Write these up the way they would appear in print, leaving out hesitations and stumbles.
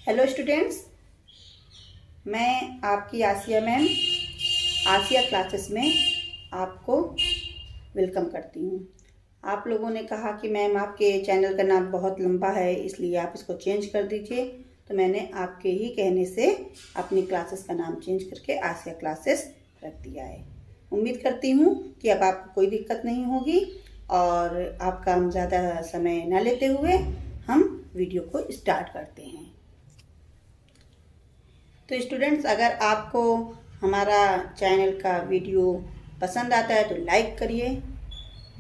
Hello students, मैं आपकी आसिया ma'am आसिया classes में आपको वेलकम करती हूँ। आप लोगों ने कहा कि मैम आपके चैनल का नाम बहुत लंबा है, इसलिए आप इसको चेंज कर दीजिए। तो मैंने आपके ही कहने से अपनी क्लासेस का नाम चेंज करके आसिया क्लासेस रख दिया है। उम्मीद करती हूँ कि अब आपको कोई दिक्कत नहीं होगी और आपका हम ज़्यादा समय न लेते हुए हम वीडियो को स्टार्ट करते हैं। तो स्टूडेंट्स, अगर आपको हमारा चैनल का वीडियो पसंद आता है तो लाइक करिए,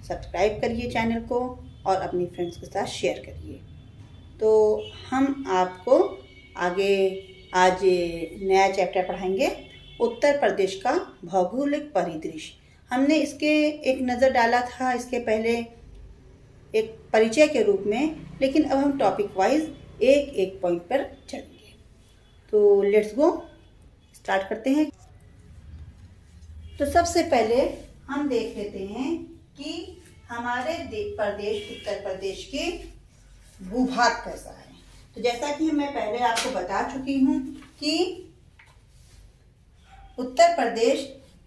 सब्सक्राइब करिए चैनल को और अपनी फ्रेंड्स के साथ शेयर करिए। तो हम आपको आगे आज नया चैप्टर पढ़ाएंगे, उत्तर प्रदेश का भौगोलिक परिदृश्य। हमने इसके एक नज़र डाला था इसके पहले एक परिचय के रूप में, लेकिन अब हम टॉपिक वाइज एक एक पॉइंट पर चलेंगे। तो लेट्स गो, स्टार्ट करते हैं। तो सबसे पहले हम देख लेते हैं कि हमारे प्रदेश उत्तर प्रदेश के भूभाग कैसा है। तो जैसा कि मैं पहले आपको बता चुकी हूँ कि उत्तर प्रदेश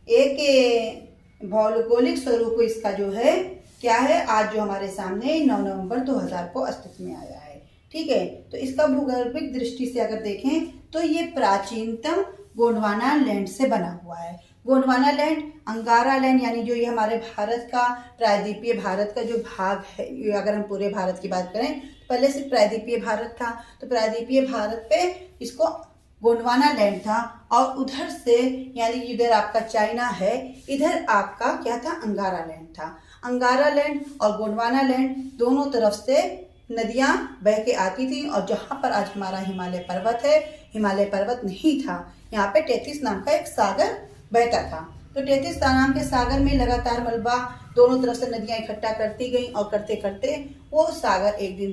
एक भौगोलिक स्वरूप इसका जो है क्या है, आज जो हमारे सामने 9 नवंबर 2000 को अस्तित्व में आया है। ठीक है, तो इसका भूगोलिक दृष्टि से अगर देखें तो ये प्राचीनतम गोंडवाना लैंड से बना हुआ है। गोंडवाना लैंड, अंगारा लैंड, यानी जो ये हमारे भारत का प्रायद्वीपीय भारत का जो भाग है, अगर हम पूरे भारत की बात करें तो पहले सिर्फ प्रायद्वीपीय भारत था, तो प्रायद्वीपीय भारत पे इसको गोंडवाना लैंड था। और उधर से यानी इधर आपका चाइना है, इधर आपका क्या था, अंगारा लैंड था। अंगारा लैंड और गोंडवाना लैंड दोनों तरफ से नदियां बह के आती थी। और जहाँ पर आज हमारा हिमालय पर्वत है, हिमालय पर्वत नहीं था, यहाँ पे टेथिस नाम का एक सागर बहता था। तो टेथिस नाम के सागर में लगातार मलबा दोनों तरफ से नदियां इकट्ठा करती गई और करते करते वो सागर एक दिन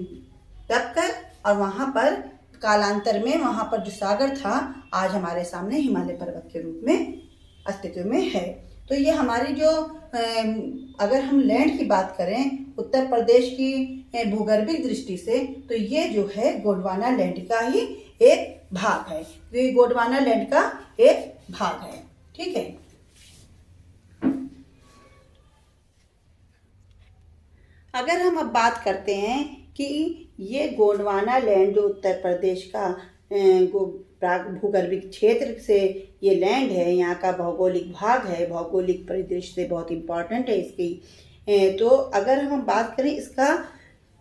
दब कर, और वहाँ पर कालांतर में वहाँ पर जो सागर था आज हमारे सामने हिमालय पर्वत के रूप में अस्तित्व में है। तो ये हमारी जो अगर हम लैंड की बात करें उत्तर प्रदेश की भूगर्भिक दृष्टि से, तो ये जो है गोंडवाना लैंड का ही एक भाग है। तो ये गोंडवाना लैंड का एक भाग है। ठीक है, अगर हम अब बात करते हैं कि ये गोंडवाना लैंड जो उत्तर प्रदेश का भूगर्भिक क्षेत्र से ये लैंड है, यहाँ का भौगोलिक भाग है, भौगोलिक परिदृश्य से बहुत इम्पोर्टेंट है इसकी। तो अगर हम बात करें इसका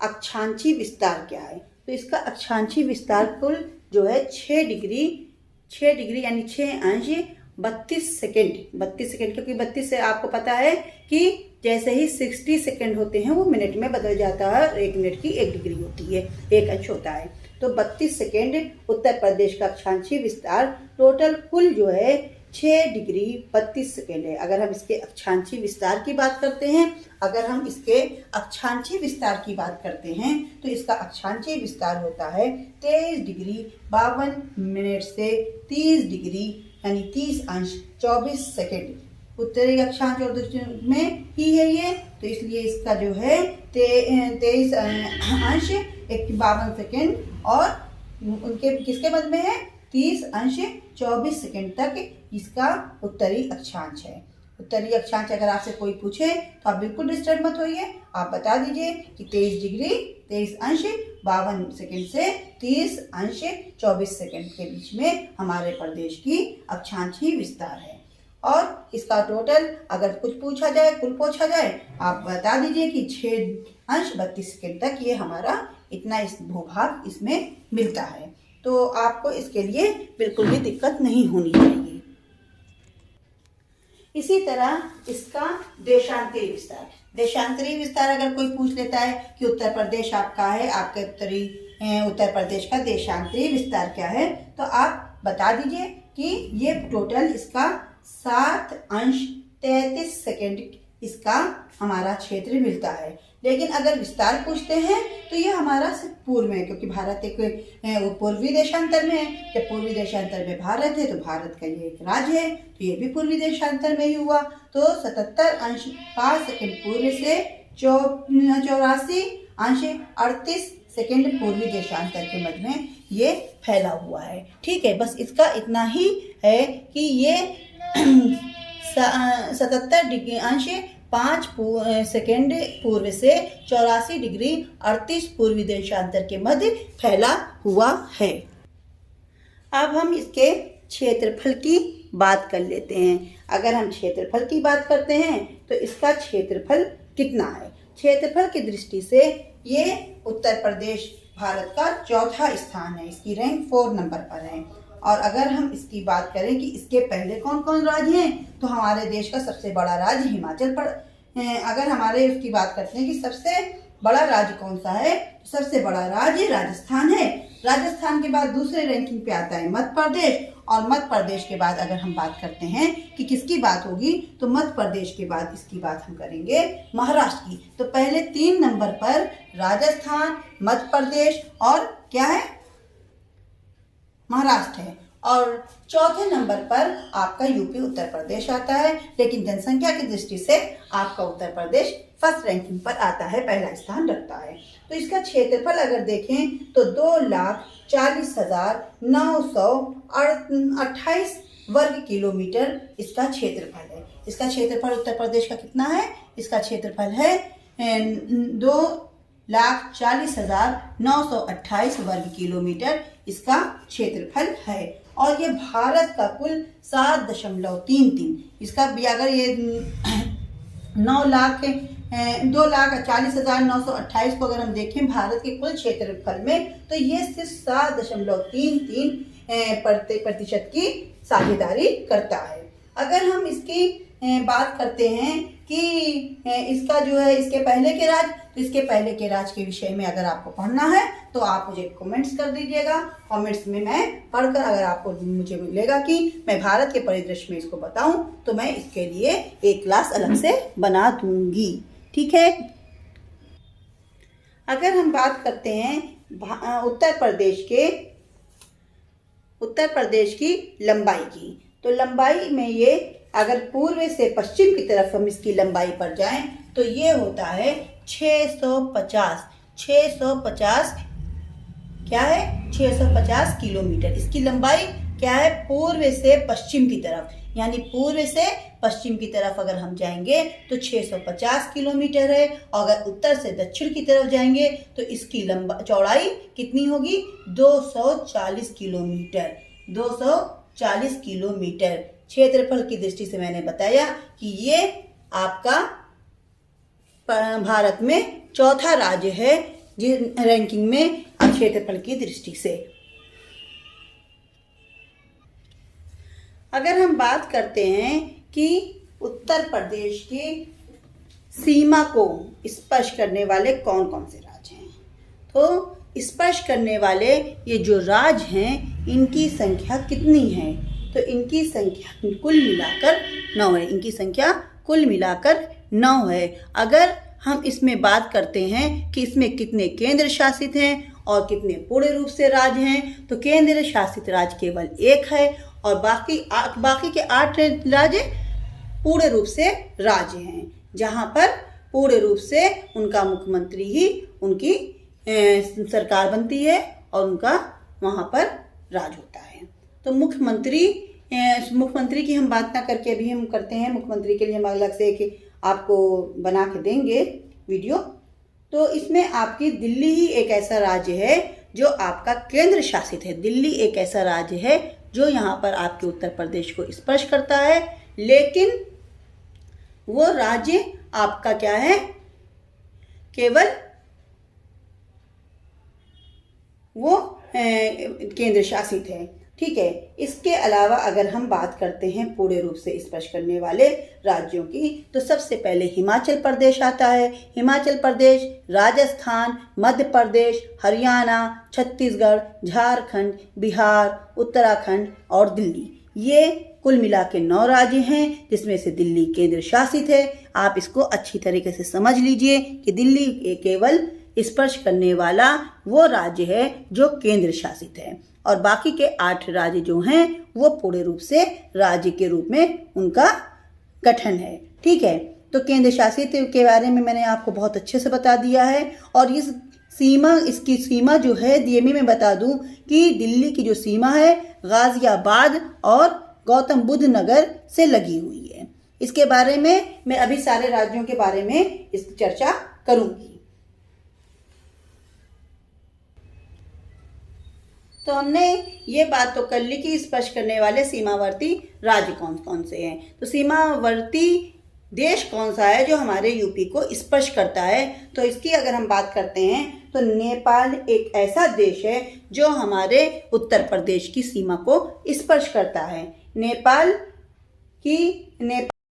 अक्षांशीय विस्तार क्या है, तो इसका अक्षांशीय विस्तार कुल जो है 6 डिग्री यानी 6 अंश 32 सेकेंड, क्योंकि 32 से आपको पता है कि जैसे ही 60 सेकेंड होते हैं वो मिनट में बदल जाता है और 1 मिनट की 1 डिग्री होती है, 1 अंश होता है। तो 32 सेकेंड उत्तर प्रदेश का अक्षांशीय विस्तार, टोटल कुल जो है 6 डिग्री 32 सेकेंड है। अगर हम इसके अक्षांशीय विस्तार की बात करते हैं, तो इसका अक्षांशीय विस्तार होता है 23 डिग्री 52 मिनट से 30 डिग्री यानी 30 अंश 24 सेकेंड उत्तरी अक्षांश और दक्षिण में ही है ये। तो इसलिए इसका जो है 23 अंश 52 सेकेंड और उनके किसके मध्य में है, 30 अंश 24 सेकेंड तक इसका उत्तरी अक्षांश है। उत्तरी अक्षांश अगर आपसे कोई पूछे तो आप बिल्कुल डिस्टर्ब मत होइए, आप बता दीजिए कि 23 डिग्री 23 अंश 52 सेकेंड से 30 अंश 24 सेकेंड के बीच में हमारे प्रदेश की अक्षांशीय विस्तार है। और इसका टोटल अगर कुल पूछा जाए आप बता दीजिए कि 6 अंश 32 सेकेंड तक ये हमारा इतना इस भूभाग इसमें मिलता है। तो आपको इसके लिए बिल्कुल भी दिक्कत नहीं होनी चाहिए। इसी तरह इसका देशांतरी विस्तार अगर कोई पूछ लेता है कि उत्तर प्रदेश आपका है, आपके उत्तर प्रदेश का देशांतरी विस्तार क्या है, तो आप बता दीजिए कि ये टोटल इसका 7 अंश 33 सेकेंड इसका हमारा क्षेत्र मिलता है। लेकिन अगर विस्तार पूछते हैं तो ये हमारा सिर्फ पूर्व में है, क्योंकि भारत एक पूर्वी देशांतर में है। जब पूर्वी देशांतर में भारत है तो भारत का ये एक राज्य है, तो ये भी पूर्वी देशांतर में ही हुआ। तो 77 अंश 5 सेकेंड पूर्व से 84 अंश 38 सेकेंड पूर्वी देशांतर के मध्य में ये फैला हुआ है। ठीक है, बस इसका इतना ही है कि ये 77 डिग्री अंश 5 सेकेंड पूर्व से 84 डिग्री 38 पूर्वी देशांतर के मध्य फैला हुआ है। अब हम इसके क्षेत्रफल की बात कर लेते हैं। अगर हम क्षेत्रफल की बात करते हैं तो इसका क्षेत्रफल कितना है? क्षेत्रफल की दृष्टि से ये उत्तर प्रदेश भारत का चौथा स्थान है, इसकी रैंक 4 नंबर पर है। और अगर हम इसकी बात करें कि इसके पहले कौन कौन राज्य हैं, तो हमारे देश का सबसे बड़ा राज्य हिमाचल अगर हमारे उसकी बात करते हैं कि सबसे बड़ा राज्य कौन सा है, तो सबसे बड़ा राज्य राजस्थान है। राजस्थान के बाद दूसरे रैंकिंग पे आता है मध्य प्रदेश, और मध्य प्रदेश के बाद अगर हम बात करते हैं कि किसकी बात होगी, तो मध्य प्रदेश के बाद इसकी बात हम करेंगे महाराष्ट्र की। तो पहले 3 नंबर पर राजस्थान, मध्य प्रदेश और क्या है, महाराष्ट्र है। और चौथे नंबर पर आपका यूपी उत्तर प्रदेश आता है, लेकिन जनसंख्या की दृष्टि से आपका उत्तर प्रदेश फर्स्ट रैंकिंग पर आता है, पहला स्थान रखता है। तो इसका क्षेत्रफल अगर देखें तो 2,40,928 वर्ग किलोमीटर इसका क्षेत्रफल है। इसका क्षेत्रफल उत्तर प्रदेश का कितना है? इसका क्षेत्रफल है 2,40,928 वर्ग किलोमीटर इसका क्षेत्रफल है। और ये भारत का कुल 7.33, इसका भी अगर ये 2,40,928 को अगर हम देखें भारत के कुल क्षेत्रफल में, तो ये सिर्फ 7.33% की साझेदारी करता है। अगर हम इसकी बात करते हैं कि इसका जो है इसके पहले के राज्य, तो इसके पहले के राज्य के विषय में अगर आपको पढ़ना है तो आप मुझे कमेंट्स कर दीजिएगा। कमेंट्स में मैं पढ़कर अगर आपको मुझे मिलेगा कि मैं भारत के परिदृश्य में इसको बताऊं, तो मैं इसके लिए एक क्लास अलग से बना दूंगी। ठीक है, अगर हम बात करते हैं उत्तर प्रदेश की लंबाई की, तो लंबाई में ये अगर पूर्व से पश्चिम की तरफ हम इसकी लंबाई पर जाएं तो ये होता है 650 क्या है, 650 किलोमीटर। इसकी लंबाई क्या है, पूर्व से पश्चिम की तरफ, यानी पूर्व से पश्चिम की तरफ अगर हम जाएंगे तो 650 किलोमीटर है। और अगर उत्तर से दक्षिण की तरफ जाएंगे तो इसकी चौड़ाई कितनी होगी, 240 किलोमीटर। 240 किलोमीटर क्षेत्रफल की दृष्टि से मैंने बताया कि ये आपका भारत में चौथा राज्य है रैंकिंग में क्षेत्रफल की दृष्टि से। अगर हम बात करते हैं कि उत्तर प्रदेश की सीमा को स्पर्श करने वाले कौन कौन से राज्य हैं, तो स्पर्श करने वाले ये जो राज्य हैं इनकी संख्या कितनी है, तो इनकी संख्या कुल मिलाकर 9 है। इनकी संख्या कुल मिलाकर 9 है। अगर हम इसमें बात करते हैं कि इसमें कितने केंद्र शासित हैं और कितने पूर्ण रूप से राज्य हैं, तो केंद्र शासित राज्य केवल 1 है और बाकी के 8 राज्य पूर्ण रूप से राज्य हैं, जहां पर पूर्ण रूप से उनका मुख्यमंत्री ही उनकी सरकार बनती है और उनका वहां पर राज होता है। तो मुख्यमंत्री की हम बात ना करके अभी हम करते हैं, मुख्यमंत्री के लिए हम अलग से एक आपको बना के देंगे वीडियो। तो इसमें आपकी दिल्ली ही एक ऐसा राज्य है जो आपका केंद्र शासित है। दिल्ली एक ऐसा राज्य है जो यहाँ पर आपके उत्तर प्रदेश को स्पर्श करता है, लेकिन वो राज्य आपका क्या है, केवल वो केंद्र शासित है। ठीक है, इसके अलावा अगर हम बात करते हैं पूर्ण रूप से स्पर्श करने वाले राज्यों की, तो सबसे पहले हिमाचल प्रदेश आता है। हिमाचल प्रदेश, राजस्थान, मध्य प्रदेश, हरियाणा, छत्तीसगढ़, झारखंड, बिहार, उत्तराखंड और दिल्ली, ये कुल मिला के 9 राज्य हैं, जिसमें से दिल्ली केंद्र शासित है। आप इसको अच्छी तरीके से समझ लीजिए कि दिल्ली केवल स्पर्श करने वाला वो राज्य है जो केंद्र शासित है, और बाकी के 8 राज्य जो हैं वो पूर्ण रूप से राज्य के रूप में उनका गठन है। ठीक है, तो केंद्र शासित के बारे में मैंने आपको बहुत अच्छे से बता दिया है। और इस सीमा, इसकी सीमा जो है DME में बता दूं कि दिल्ली की जो सीमा है गाजियाबाद और गौतम बुद्ध नगर से लगी हुई है। इसके बारे में मैं अभी सारे राज्यों के बारे में इस चर्चा करूंगी। तो हमने ये बात तो कर ली कि स्पर्श करने वाले सीमावर्ती राज्य कौन कौन से हैं। तो सीमावर्ती देश कौन सा है जो हमारे यूपी को स्पर्श करता है, तो इसकी अगर हम बात करते हैं तो नेपाल एक ऐसा देश है जो हमारे उत्तर प्रदेश की सीमा को स्पर्श करता है। नेपाल